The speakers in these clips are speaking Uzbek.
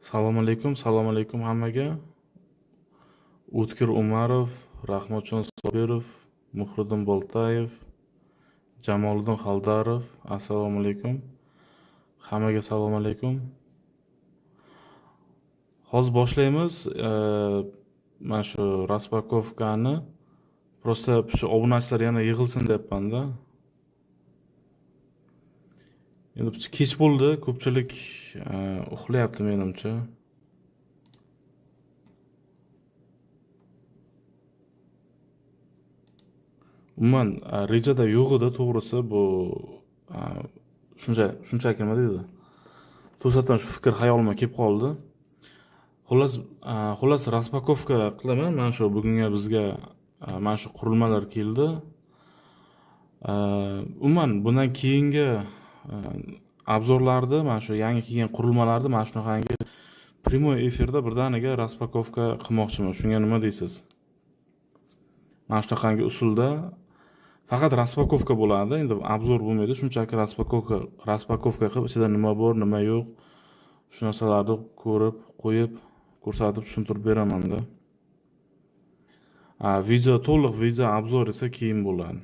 Assalomu alaykum hammaga. O'tkir Umarov, Rahmatjon Sobirov, Muhriddin Boltayev, Jamoliddin Xaldarov. Assalomu alaykum. Hammaga assalomu alaykum. Hozir boshlaymiz. Mana shu raspakovkani prosta shu obunachilar yana yig'ilsin deyapman-da. Endi kech bo'ldi, ko'pchilik uxlayapti menimcha. Umuman rejada yo'q edi, to'g'risi bu shunchaki nima deydi? To'satdan shu fikr xayolimga kelib qoldi. Xullas raspakovka qilaman. Mana shu bugunga bizga mana shu qurilmalar keldi. Umuman bundan keyingi obzorlarda mana shu yangi kelgan qurilmalarni mana shunaqangi primoy efirda birdaniga raspakovka qilmoqchiman. Shunga nima deysiz? Mana shunaqangi usulda faqat raspakovka bo'ladi. Endi obzor bo'lmaydi. Shunchaki raspakovka qilib ichida nima bor, nima yo'q, shu narsalarni ko'rib, qo'yib, ko'rsatib tushuntirib beraman-da. To'liq video obzor esa keyin bo'ladi.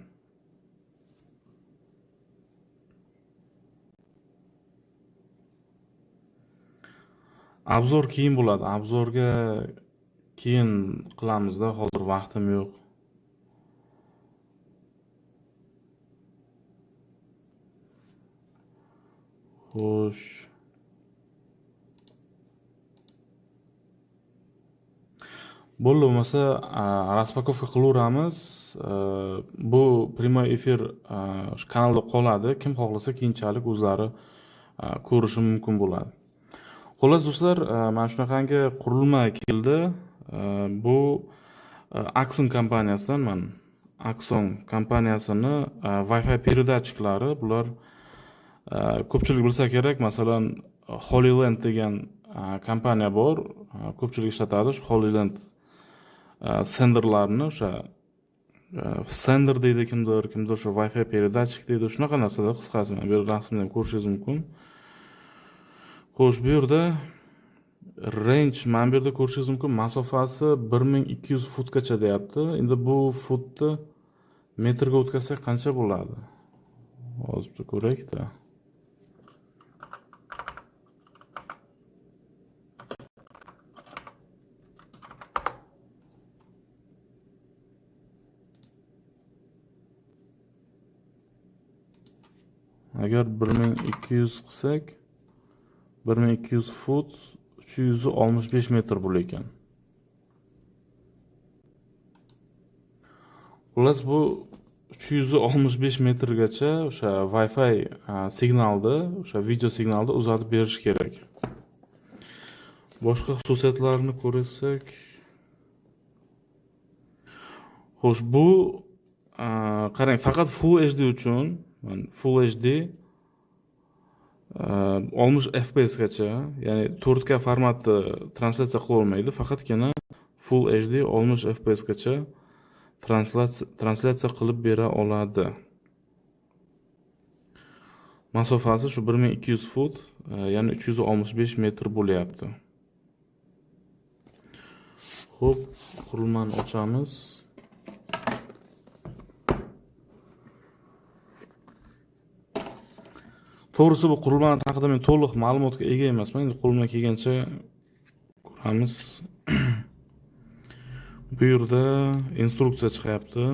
Obzor keyin bo'ladi. Obzorga keyin qilamizda, hozir vaqtim yo'q. Xo'sh. Bo'ldi, bo'lmasa raspakovka qilaveramiz. Bu primoy efir shu kanalda qoladi. Kim xohlasa keyinchalik o'zlari ko'rishi mumkin bo'ladi. Xullas do'stlar, mana shunaqangi qurilma keldi. Bu Axon kompaniyasidan, Axon kompaniyasini Wi-Fi передатчиклari, bular ko'pchilik bilsa kerak. Masalan, Holyland degan kompaniya bor. Ko'pchilik ishlatadi shu Holyland senderlarni, o'sha sender deydi kimdir shu Wi-Fi передатчик deydi. Shunaqa narsalar qisqasi. Bu rasmni ham ko'rishingiz mumkin. Xo'sh, bu yerda range, mana bu yerda ko'rishingiz mumkin, masofasi 1200 futgacha deyapti. Endi bu futni metrga o'tkazsak qancha bo'ladi? Hozir ko'raylik-da. Agar 1200 qilsak, 1200 fut 365 metr bo'lar ekan. Xullas bu 365 metrgacha o'sha Wi-Fi signalni, o'sha video signalni uzatib berish kerak. Boshqa xususiyatlarini ko'rsak, xo'sh, bu qarang, faqat Full HD uchun, Full HD 60 FPS gacha, ya'ni 4K formatda translyatsiya qila olmaydi, faqatgina Full HD 60 FPS gacha translyatsiya qilib bera oladi. Masofasi shu 1200 fut, ya'ni 365 metr bo'lyapti. Xo'p, qurilmani ochamiz. To'g'risi bu qurilma haqida men to'liq ma'lumotga ega emasman. Endi qo'limdan kelgancha ko'ramiz. Bu yerda instruksiya chiqyapti.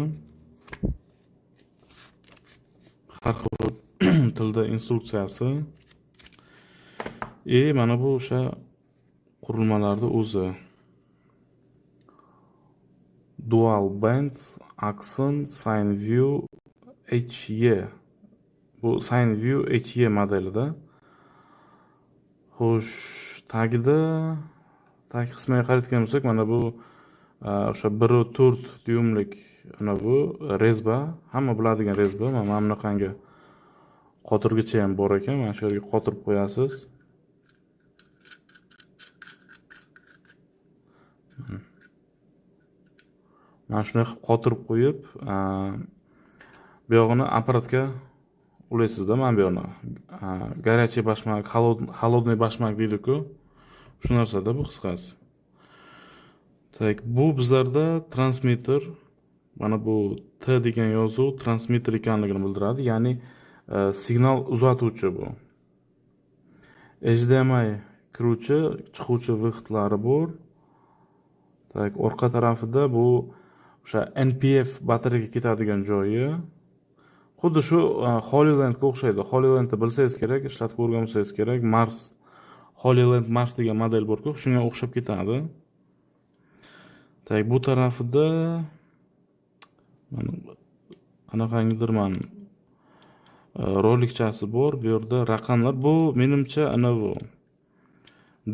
Har xil tilda instruksiyasi. Mana bu o'sha qurilmalarning o'zi. Dual band Axon SignView HE. Bu SignView HE modelida. Xo'sh, tag qismiga qarayotgan bo'lsak, mana bu o'sha 1.4 dyumlik ana bu rezba, hamma biladigan rezba. Mana bunaqangi qotirgicha ham bor ekan. Mana shu yerga qotirib qo'yasiz. Mana shuni qotirib qo'yib, bu yog'ini apparatga ulaysizda, mana bu yoqni. Горячий bashmak, холодный bashmak deydi-ku. Shu narsada bu qisqasi. Tak, bu bizlarda transmitter, mana bu T degan yozuv transmitter ekanligini bildiradi, ya'ni signal uzatuvchi bu. HDMI kiruvchi, chiquvchi vixtlari bor. Tak, orqa tarafida bu o'sha NPF batareyaga ketadigan joyi. Xuddi shu Holylandga o'xshaydi. Holylandni bilsangiz kerak, ishlatib ko'rgan bo'lsangiz kerak. Holyland Mars degan model bor-ku, shunga o'xshab ketadi. Tak, bu tarafida mana qanaqangidir rolikchasi bor. Bu yerda raqamlar. Bu menimcha ana bu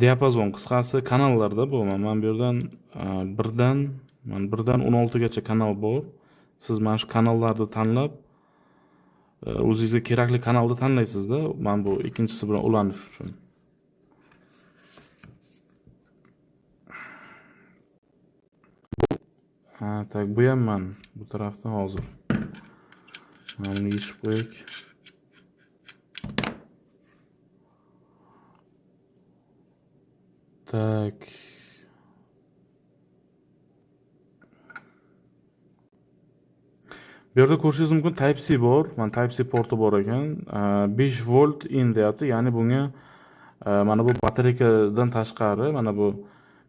diapazon, qisqasi kanallarda bu. Men bu yerdan 1dan 16 gacha kanal bor. Siz mana shu kanallarni tanlab o'zingizga kerakli kanalni tanlaysizda. Men bu ikkinchisi bilan ulanish uchun. Tak, bu ham bu tarafda hozir. Mana buni yechib qo'yik. Tak. Bu yerda ko'rishingiz mumkin, Type-C bor. Mana Type-C porti bor ekan. 5 volt in deyapti. Ya'ni bunga mana bu batareykadan tashqari, mana bu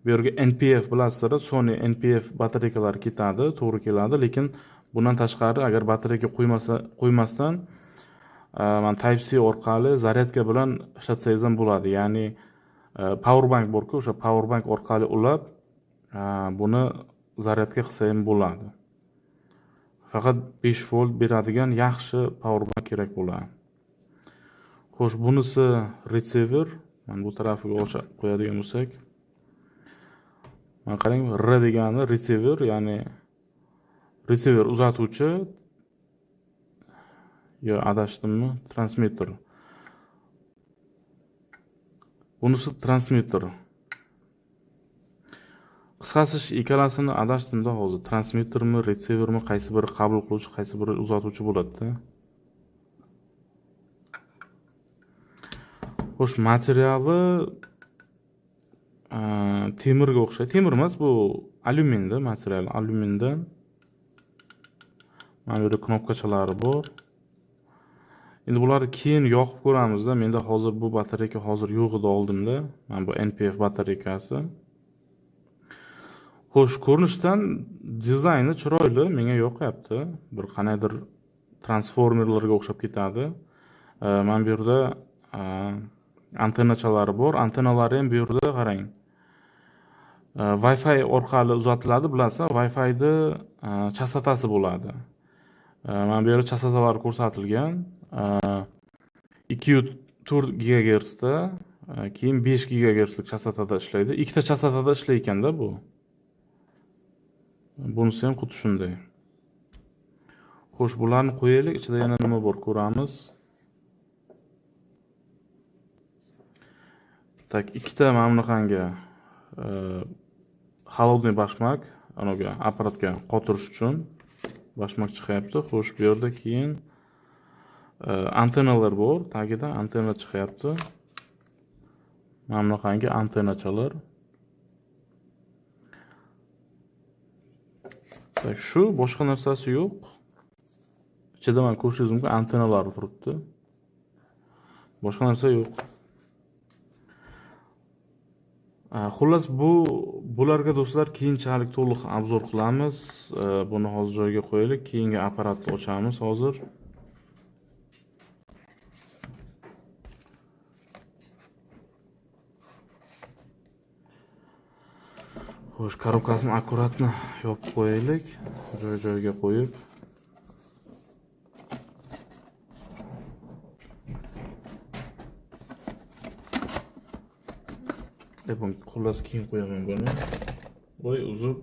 yerga NPF bilasizlar, Sony NPF batareykalari ketadi, to'g'ri keladi, lekin bundan tashqari agar batareyka qo'ymasdan mana Type-C orqali zaryadka bilan ishlatsangiz ham bo'ladi. Ya'ni power bank bor-ku, o'sha power bank orqali ulab buni zaryadka qilsa ham bo'ladi. Faqat 5 volt beradigan yaxshi power bank kerak bo'ladi. Xo'sh, bunisi receiver. Mana bu tarafiga qo'yadigan bo'lsak, mana qarang, R degani receiver, ya'ni receiver uzatuvchi. Yo, adashdimmi? Transmitter. Bunisi transmitter. Qisqasi ikkalasini adashdimda hozir. Transmittermi, receivermi, qaysi biri qabul qiluvchi, qaysi biri uzatuvchi bo'ladi-da. Xo'sh, materiali temirga o'xshaydi. Temir emas, bu alyuminda, material alyumindan. Mana bu yerda knopkachalari bor. Endi bularni keyin yoqib ko'ramizda. Menda hozir bu batareyka yo'q edi oldimda. Mana bu NPF batareykasi. Xo'sh, ko'rinishdan dizayni chiroyli, menga yoqyapti. Bir qanaydir transformerlarga o'xshab ketadi. Mana bu yerda antennachalari bor. Antennalari ham bu yerda qarang. Wi-Fi orqali uzatiladi, bilasizlar. Wi-Fi'da chastotasi bo'ladi. Mana bu yerda chastotalar ko'rsatilgan. 2.4 GHz da, keyin 5 GHz lik chastotada ishlaydi. Ikkita chastotada ishlayotganda bu. Bunisi ham xuddi shunday. Xo'sh, bularni qo'yaylik, ichida yana nima bor ko'ramiz. Tak, ikkita mana bunaqangi холодный bashmak, anaga apparatga qotirish uchun bashmak chiqyapti. Xo'sh, bu yerda keyin antennalar bor, tagida antenna chiqyapti. Mana bunaqangi antennachalar. Tak, shu, boshqa narsasi yo'q. Ichida men ko'rishingiz mumkin, antennalar turibdi. Boshqa narsa yo'q. Xullas, bularga do'stlar keyinchalik to'liq obzor qilamiz. Buni hozir joyiga qo'yaylik, keyingi apparatni ochamiz hozir. Xo'sh, korobkasini akkuratni yopib qo'yaylik, joy-joyiga qo'yib. Buni xullas keyin qo'yaman buni. Voy, uzr.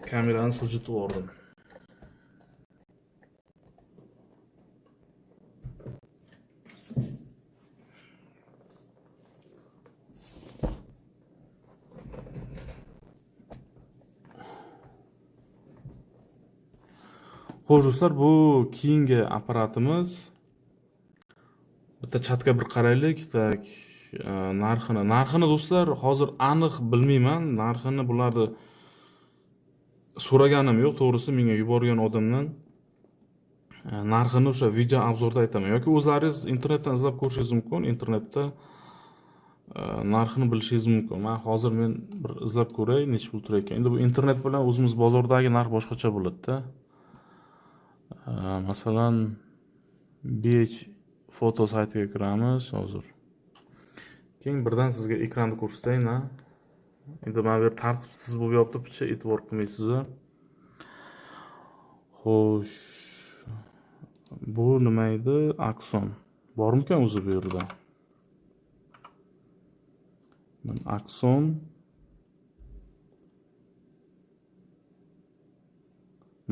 Kamerani siljitib yubordim. Xo'sh do'stlar, bu keyingi apparatimiz. Bitta chatga bir qaraylik. Tak, narxini do'stlar, hozir aniq bilmayman. Narxini bularni so'raganim yo'q, to'g'risi menga yuborgan odamdan. Narxini o'sha video obzorda aytaman yoki o'zlaringiz internetdan izlab ko'rishingiz mumkin. Internetda narxini bilishingiz mumkin. Men bir izlab ko'ray, necha pul turar ekan. Endi bu internet bilan o'zimiz bozordagi narx boshqacha bo'ladi-da. Masalan, BH foto saytiga kiramiz hozir. Keyin birdan sizga ekranda ko'rsatayin. Endi mana bu yer tartibsiz bo'lib yotibdi, picha e'tibor qilmaysiz. Xo'sh. Bu nima edi? Akson. Bormikan o'zi bu yerda? Akson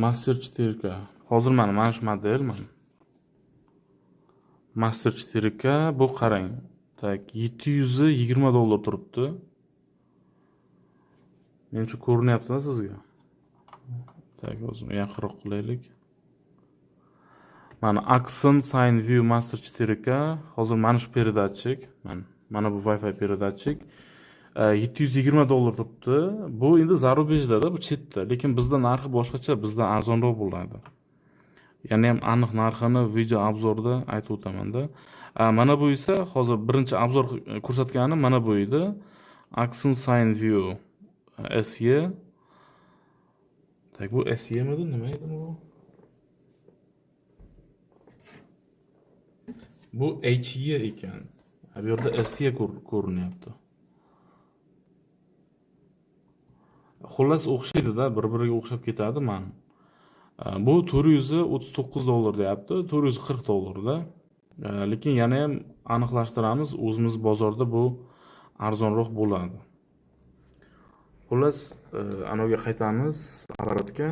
Master 4K. Hozir mana shu model Master 4K bu qarang. Tak, $720 turibdi. Menimcha ko'rinyaptimi sizga? Tak, o'zim yaqinroq qilaylik. Mana Axon SignView Master 4K. Hozir mana shu передатчик, mana bu Wi-Fi передатчик $720 turibdi. Bu endi zarubejda, bu chetda, lekin bizda narxi boshqacha, bizda arzonroq bo'ladi. Ya'ni ham aniq narxini video obzorda aytib o'taman-da. Mana bu esa hozir birinchi obzor ko'rsatganim mana bu edi. Axon SignView SE. Tak, bu SE midi, nima edi bu? Bu HE ekan. Bu yerda SE ko'rinyapti. Xullas o'xshaydi-da, bir-biriga o'xshab ketadi. Bu $439 deyapti, $440 da. Lekin yana ham aniqlashtiramiz, o'zimiz bozorda bu arzonroq bo'ladi. Xullas, anoga qaytamiz apparatga.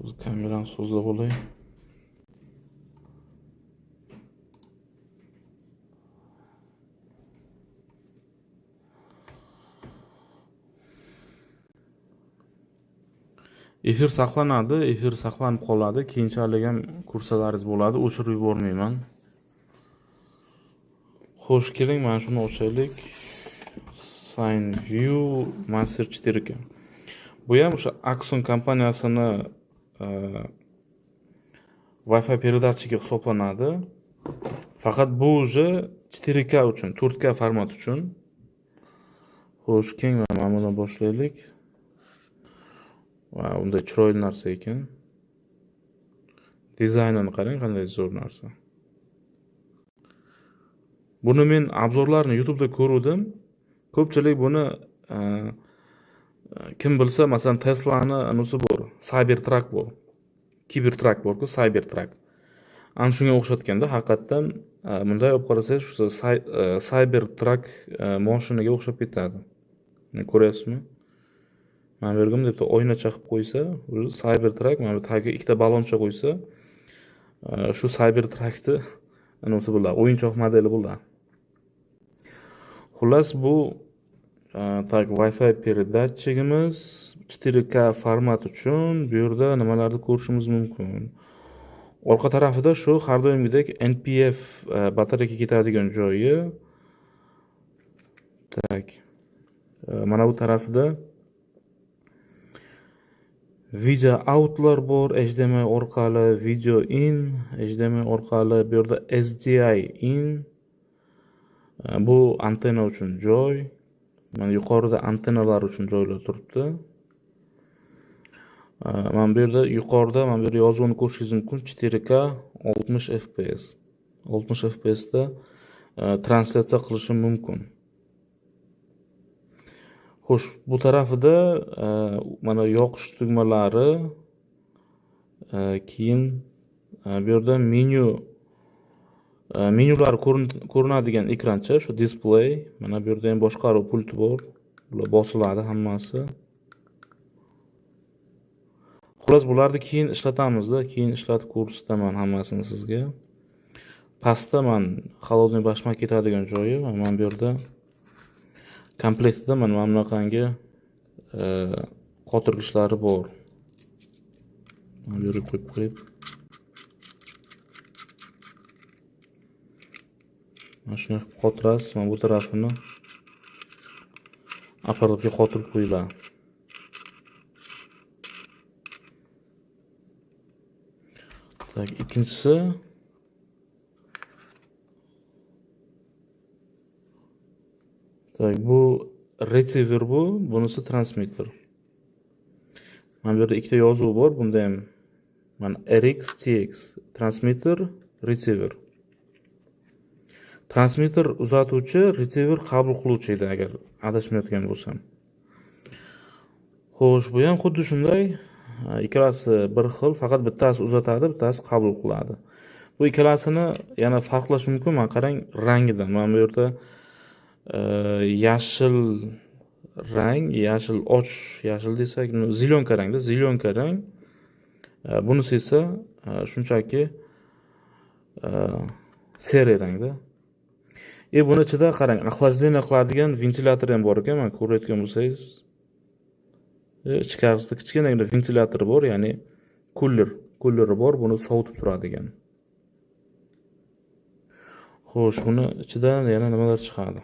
O'zi kamerani so'zlab olay. Efir saqlanadi, efir saqlanib qoladi. Keyinchalik ham kursalaringiz bo'ladi, o'chirib yubormayman. Xo'sh, keling, mana shuni ochaylik. SignView Master 4K. Bu ham o'sha Axon kompaniyasini Wi-Fi передатчиги hisoblanadi. Faqat bu уже 4K uchun, 4K format uchun. Xo'sh, keng mana bundan boshlaylik. Va unda chiroyli narsa ekan. Dizaynini qarang, qanday zo'r narsa. Buni men obzorlarni YouTube'da ko'rdim. Ko'pchilik buni kim bilsa, masalan, Tesla'ni anisi bor, Cybertruck bor. Cybertruck bor-ku, Cybertruck. Ana shunga o'xshatganda, haqiqatan bunday olib qarasangiz, shu Cybertruck mashinaga o'xshab ketadi. Ko'ryapsizmi? Mana bergim debdi, oyna chaqib qo'ysa, o'zi Cybertruck, mana bu tagiga ikkita balloncha qo'ysa, shu Cybertruckni anisi bo'ladi, o'yinchoq modeli bo'ladi. Xullas, bu tak Wi-Fi передатчигimiz 4K format uchun bu yerda nimalarni ko'rishimiz mumkin. Orqa tarafida shu har doimgidek NPF batareyaga ketadigan joyi. Tak. Mana bu tarafida video outlar bor, HDMI orqali video in, HDMI orqali bu yerda SDI in. Bu antenna uchun joy. Mana yuqorida antennalar uchun joylar turibdi. Mana bu yerda yuqorida mana bu yerda yozuvni ko'rishingiz mumkin, 4K 60 FPS. 60 FPS da translyatsiya qilishim mumkin. Xo'sh, bu tarafida mana yoqish tugmalari, keyin bu yerda menyular ko'rinadigan ekrancha, shu display, mana bu yerda ham boshqaruv pulti bor. Bular bosiladi hammasi. Xullas, bularni keyin ishlatamiz-da, keyin ishlatib ko'rsataman hammasini sizga. pastda men холодный bashmak ketadigan joyi va men bu yerda komplektida mana bunaqangi qotirgichlari bor. Mana bu yerga qo'yib qo'yib. Mana shuni qotirasiz, mana bu tarafini apparatga qotirib qo'yiladi. Tak, ikkinchisi tak, bu receiver bu, bunisi transmitter. Mana bu yerda ikkita yozuv bor, bunda ham mana RX, TX, transmitter, receiver. Transmitter uzatuvchi, receiver qabul qiluvchi edi agar adashmayotgan bo'lsam. Xo'sh, bu ham xuddi shunday, ikkalasi bir xil, faqat bittasi uzatadi, bittasi qabul qiladi. Bu ikkalasini yana farqlash mumkin, mana qarang rangidan. Mana bu yerda yashil rang, yashil och, yashil desak, zilyonka rangda, zilyonka rang. Bunisi esa shunchaki seri rangda. Buni ichida qarang, охлаждение qiladigan ventilyator ham bor ekan, mana ko'rayotgan bo'lsangiz. Ichkarisida kichkinagina ventilyatori bor, ya'ni kulleri bor, buni sovutib turadigan. Xo'sh, buni ichidan yana nimalar chiqadi?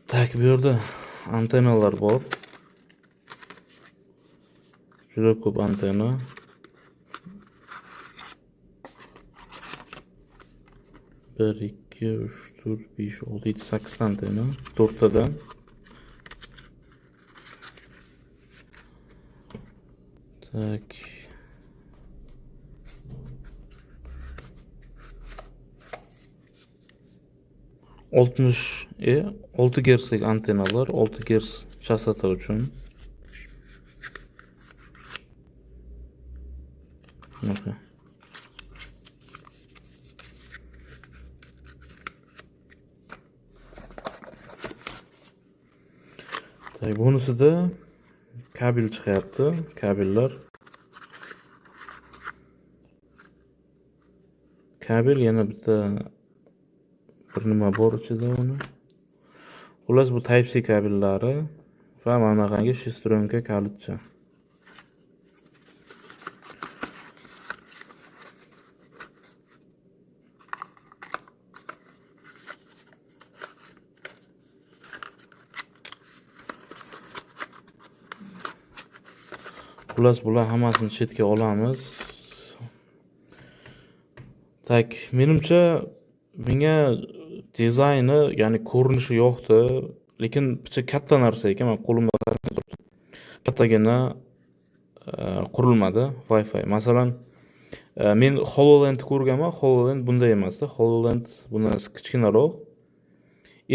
Tak, bu yerda antennalar bor. Juda ko'p antenna. Bir, ikki, uch, to'rt, besh, olti, yetti, sakkizta antenna. To'rttadan. Tak. olti gerslik antennalar, 6 gers chastota uchun. Tak, bunisida kabel chiqyapti, kabellar. Kabel yana bitta bir nima bor ichida uni. Xullas bu Type-C kabellari va mana bunaqangi shestronka kalitcha. Xullas bular hammasini chetga olamiz. Tak, menimcha menga dizayni, ya'ni ko'rinishi yoqdi, lekin picha katta narsa ekan, men qo'limda kattagina qurilmadi Wi-Fi. Masalan, men HoloLens ko'rganman, HoloLens bunday emasdi. HoloLens bundan kichkinaroq.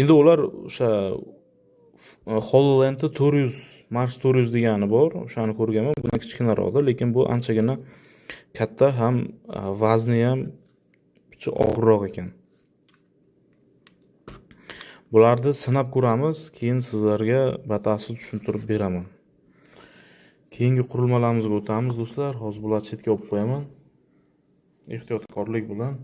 Endi ular o'sha HoloLensda 400, Mars 400 degani bor, o'shani ko'rganman, bundan kichkinaroqdir, lekin bu anchagina katta, ham vazni ham og'irroq ekan. Bularni sinab ko'ramiz, keyin sizlarga batafsil tushuntirib beraman. Keyingi qurilmalarimizga o'tamiz do'stlar. Hozir bularni chetga olib qo'yaman. Ehtiyotkorlik bilan.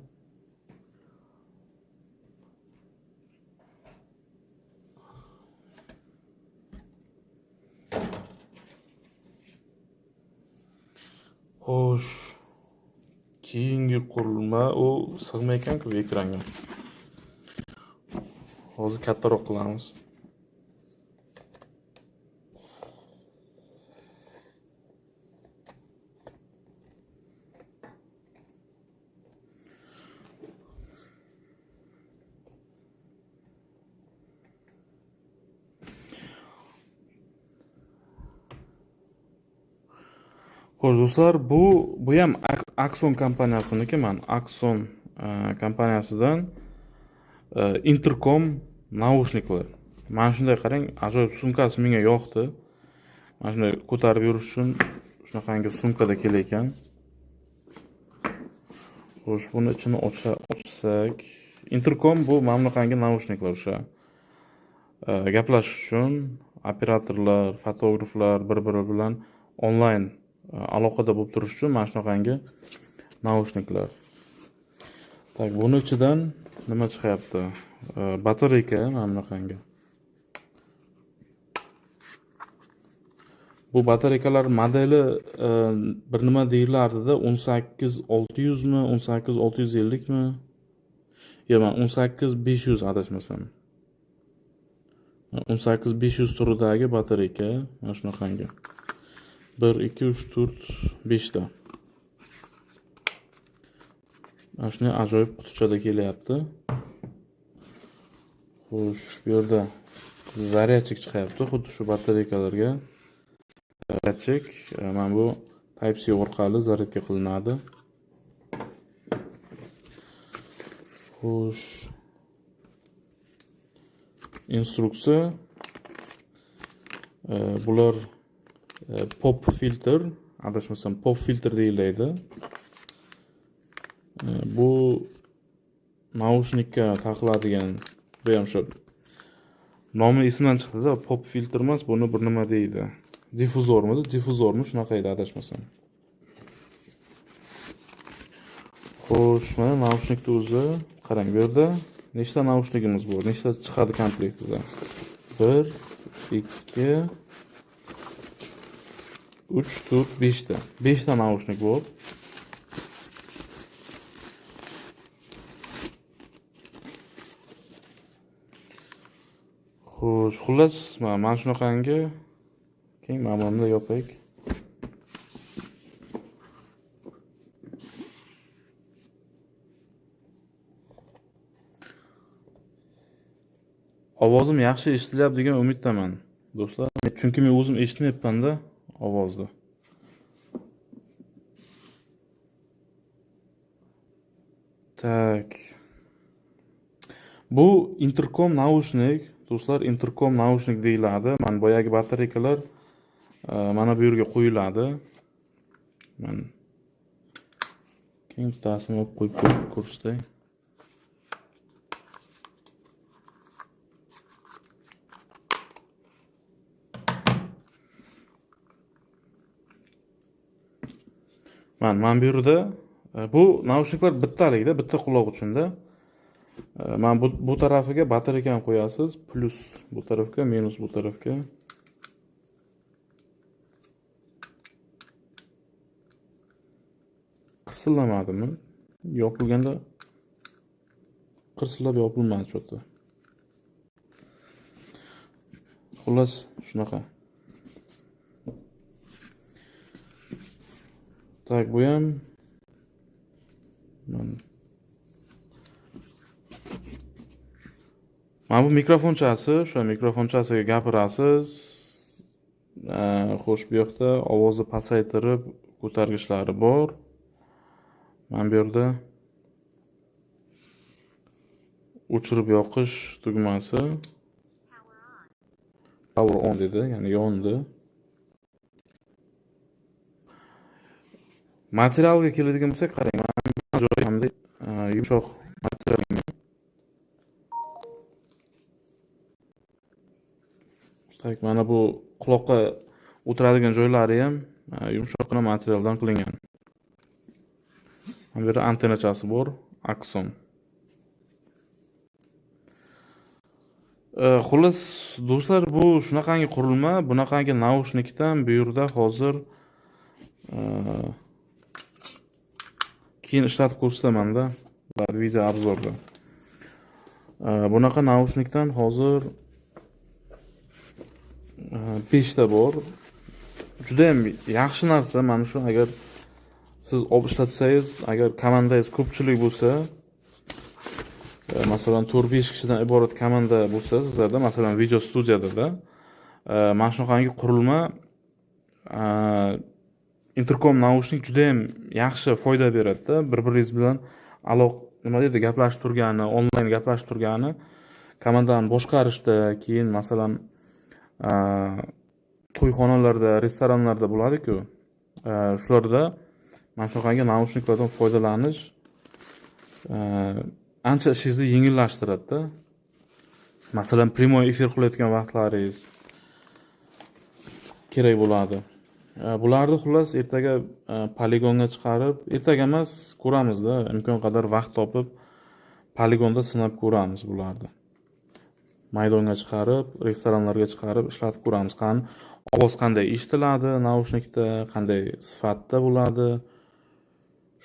Xo'sh, keyingi qurilma u sig'maykan-ku ekranga. Hozir kattaroq qilamiz. Xo'sh do'stlar, bu ham Axon kompaniyasiniki, men Axon kompaniyasidan intercom naushniklar. Mana shunday qarang, ajoyib sumkasi menga yoqdi. Mana shunday ko'tarib yurish uchun shunaqangi sumkada kelar ekan. Xo'sh, buni ichini ochsak, Intercom bu mana bunaqangi naushniklar o'sha. Gaplashish uchun operatorlar, fotograflar bir-biri bilan onlayn aloqada bo'lib turish uchun mana shunaqangi naushniklar. Tak, buni ichidan nima chiqyapti? Batareyka mana bunaqangi. Bu batareykalar modeli bir nima deyilardi-da, 18600 mi, 18650 mi? Yo'q, men 18500 adashmasam. 18500 turidagi batareyka, mana shunaqangi. 1 2 3 4 5 ta. Mana shunday ajoyib qutichada kelyapti. Xo'sh, bu yerda zaryadchik chiqyapti, xuddi shu batareykalarga. Zaryadchik, mana bu Type-C orqali zaryadga qilinadi. Xo'sh. Instruksiya. Bular pop filter, adashmasam pop filter deyiladi. Bu naushnikka taqiladigan, bu ham shu nomi ismdan chiqdi-da, pop filter emas, buni bir nima deydi. Difuzormi? Difuzormi? Shunaqa edi adashmasam. Xo'sh, mana naushnikni o'zi, qarang bu yerda nechta naushnikimiz bor? Nechta chiqadi komplektida? 1 2 3 4 5 ta. 5 ta naushnik bor. Xo'sh, xullas, mana shunaqangi keng ma'murda yopaylik. Ovozim yaxshi eshitilyapti degan umiddaman, do'stlar. Chunki men o'zim eshitmayapman-da ovozni. Tak. Bu intercom naushnik, do'stlar, intercom naushnik deyiladi. Mana boyagi batareykalar mana bu yerga qo'yiladi. Men keng bittasini olib qo'yib ko'rsatay. Mana bu yerda bu naushniklar bittalikda, bitta quloq uchunda. Mana bu tarafiga batareykani qo'yasiz, plus bu tarafga, minus bu tarafga. Qirsillamadimi? Yopilganda qirsillab yopilmadi cho'tta. Xullas, shunaqa. Tak, bu ham mana bu mikrofonchasi, o'sha mikrofonchasiga gapirasiz. Xo'sh, bu yoqda ovozni pasaytirib ko'targichlari bor. Mana bu yerda o'chirib yoqish tugmasi. Power on dedi, ya'ni yondi. Materialga keladigan bo'lsak, qarang, mana joyi hamda yumshoq material. Tak, mana bu quloqqa o'tiradigan joylari ham yumshoqqina materialdan qilingan. Mana bu yerda antennachasi bor, Axon. Xullas, do'stlar, bu shunaqangi qurilma, bunaqangi naushnikdan bu yerda hozir keyin ishlatib ko'rsataman-da, video obzorda. Bunaqa naushnikdan hozir 5 ta bor. Juda ham yaxshi narsa. Mana shu, agar siz olib ishlatsangiz, agar komandangiz ko'pchilik bo'lsa, masalan 4-5 kishidan iborat komanda bo'lsa, sizlarda masalan video studiyada mana shunaqangi qurilma, intercom naushnik juda ham yaxshi foyda beradi-da. Bir-biringiz bilan nima deydi, gaplashib turgani, onlayn gaplashib turgani, komandani boshqarishda, keyin masalan to'yxonalarda, restoranlarda bo'ladi-ku, shularda mana shunaqangi naushniklardan foydalanish ancha ishingizni yengillashtiradi-da. Masalan, primoy efir qilayotgan vaqtlaringiz kerak bo'ladi. Bularni xullas ertaga poligonga chiqarib, ertaga emas, ko'ramiz-da, imkon qadar vaqt topib poligonda sinab ko'ramiz bularni. Maydonga chiqarib, restoranlarga chiqarib ishlatib ko'ramiz. Qani ovoz qanday eshitiladi, naushnikda qanday sifatda bo'ladi.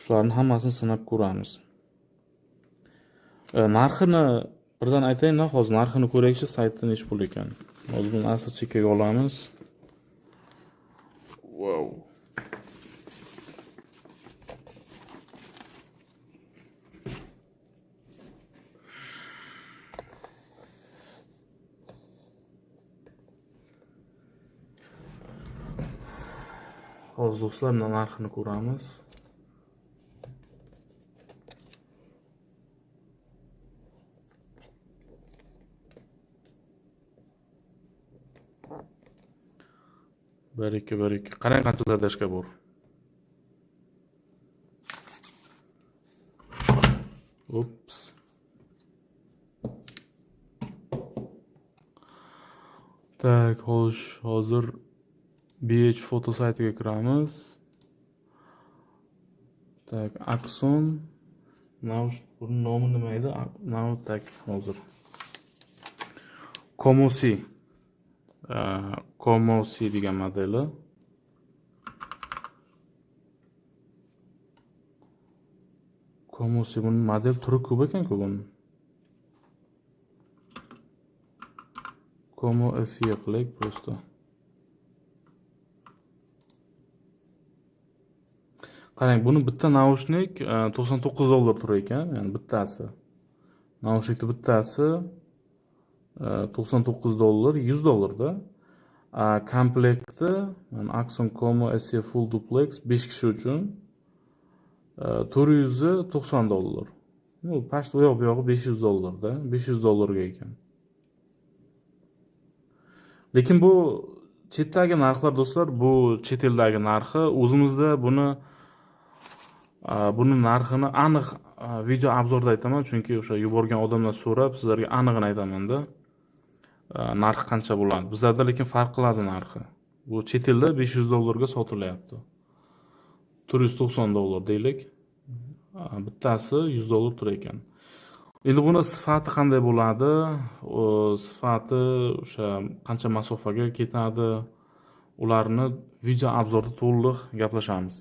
Shularning hammasini sinab ko'ramiz. Narxini birdan aytaymi, hozir narxini ko'raylikchi, saytda nech pul ekan. Hozir buni asl chekkaga olamiz. Wow. Hozir do'stlar, narxini ko'ramiz. Bir ikki. Qarang qancha zadashka bor. Ups. Tak, xo'sh, hozir BH foto saytiga kiramiz. Tak, Axon. Buni nomi nima edi? Tak, hozir. Komosi degan modeli. Komosi buni model turi ko'p ekan-ku buni. Komo SE qilaylik просто. Qarang, buni bitta naushnik $99 turar ekan, ya'ni bittasi. Naushnikning bittasi $99, $100 da. Komplekti, Axon Como SE Full Duplex 5 kishi uchun $490. Bu past u yoq-bu yog'i $500 da, $500 ga ekan. Lekin bu chetdagi narxlar do'stlar, bu chet eldagi narxi, o'zimizda buni narxini aniq video obzorda aytaman, chunki o'sha yuborgan odamlar so'rab sizlarga aniqini aytaman-da. Narxi qancha bo'ladi? Bizlarda lekin farq qiladi narxi. Bu chet elda $500 ga sotilyapti. $490 deylik. Bittasi $100 turar ekan. Endi buni sifati qanday bo'ladi? Sifati o'sha qancha masofaga ketadi? Ularni video obzorda to'liq gaplashamiz.